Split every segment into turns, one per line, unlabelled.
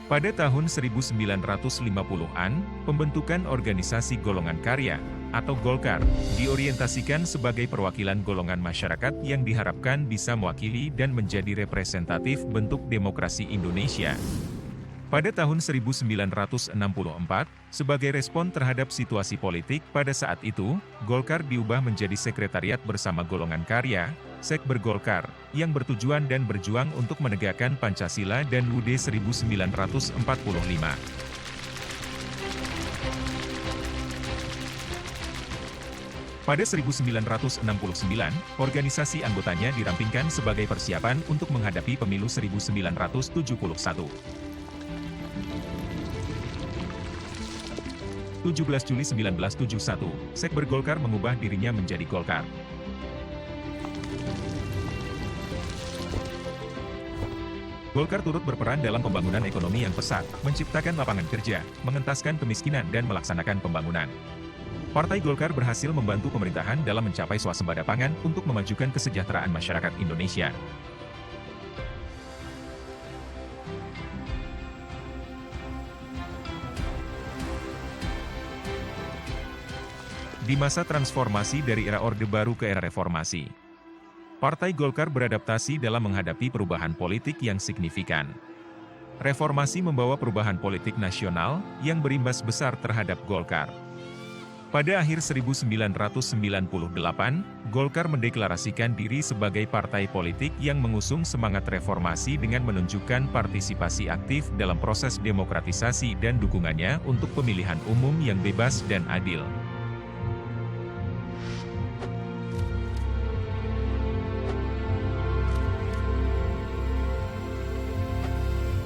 Pada tahun 1950-an, pembentukan organisasi golongan karya, atau Golkar, diorientasikan sebagai perwakilan golongan masyarakat yang diharapkan bisa mewakili dan menjadi representatif bentuk demokrasi Indonesia. Pada tahun 1964, sebagai respon terhadap situasi politik pada saat itu, Golkar diubah menjadi Sekretariat Bersama Golongan Karya, Sekber Golkar, yang bertujuan dan berjuang untuk menegakkan Pancasila dan UUD 1945. Pada 1969, organisasi anggotanya dirampingkan sebagai persiapan untuk menghadapi pemilu 1971. 17 Juli 1971, Sekber Golkar mengubah dirinya menjadi Golkar. Golkar turut berperan dalam pembangunan ekonomi yang pesat, menciptakan lapangan kerja, mengentaskan kemiskinan dan melaksanakan pembangunan. Partai Golkar berhasil membantu pemerintahan dalam mencapai swasembada pangan untuk memajukan kesejahteraan masyarakat Indonesia. Di masa transformasi dari era Orde Baru ke era reformasi, Partai Golkar beradaptasi dalam menghadapi perubahan politik yang signifikan. Reformasi membawa perubahan politik nasional yang berimbas besar terhadap Golkar. Pada akhir 1998, Golkar mendeklarasikan diri sebagai partai politik yang mengusung semangat reformasi dengan menunjukkan partisipasi aktif dalam proses demokratisasi dan dukungannya untuk pemilihan umum yang bebas dan adil.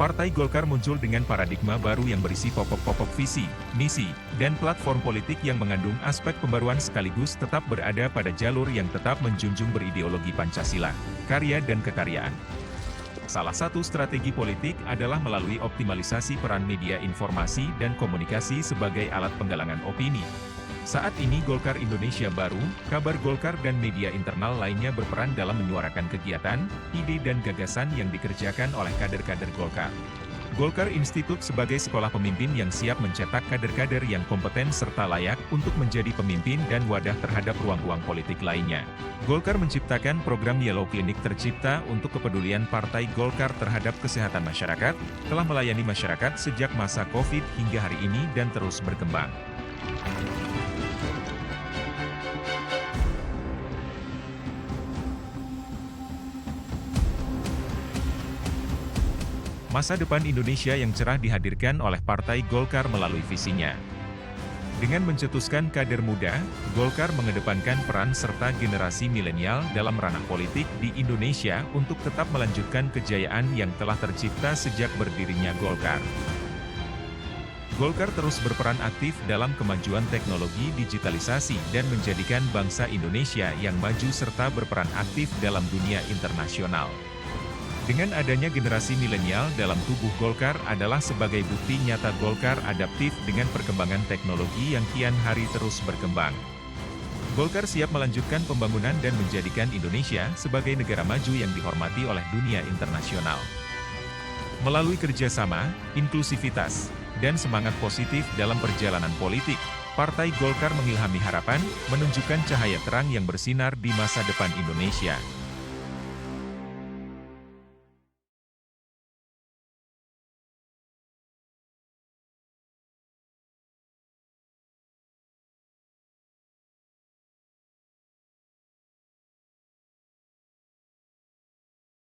Partai Golkar muncul dengan paradigma baru yang berisi pokok-pokok visi, misi, dan platform politik yang mengandung aspek pembaruan sekaligus tetap berada pada jalur yang tetap menjunjung berideologi Pancasila, karya dan kekaryaan. Salah satu strategi politik adalah melalui optimalisasi peran media informasi dan komunikasi sebagai alat penggalangan opini. Saat ini Golkar Indonesia Baru, Kabar Golkar dan media internal lainnya berperan dalam menyuarakan kegiatan, ide dan gagasan yang dikerjakan oleh kader-kader Golkar. Golkar Institute sebagai sekolah pemimpin yang siap mencetak kader-kader yang kompeten serta layak untuk menjadi pemimpin dan wadah terhadap ruang-ruang politik lainnya. Golkar menciptakan program Yellow Clinic tercipta untuk kepedulian Partai Golkar terhadap kesehatan masyarakat, telah melayani masyarakat sejak masa COVID hingga hari ini dan terus berkembang. Masa depan Indonesia yang cerah dihadirkan oleh Partai Golkar melalui visinya. Dengan mencetuskan kader muda, Golkar mengedepankan peran serta generasi milenial dalam ranah politik di Indonesia untuk tetap melanjutkan kejayaan yang telah tercipta sejak berdirinya Golkar. Golkar terus berperan aktif dalam kemajuan teknologi digitalisasi dan menjadikan bangsa Indonesia yang maju serta berperan aktif dalam dunia internasional. Dengan adanya generasi milenial dalam tubuh Golkar adalah sebagai bukti nyata Golkar adaptif dengan perkembangan teknologi yang kian hari terus berkembang. Golkar siap melanjutkan pembangunan dan menjadikan Indonesia sebagai negara maju yang dihormati oleh dunia internasional. Melalui kerjasama, inklusivitas, dan semangat positif dalam perjalanan politik, Partai Golkar mengilhami harapan, menunjukkan cahaya terang yang bersinar di masa depan Indonesia.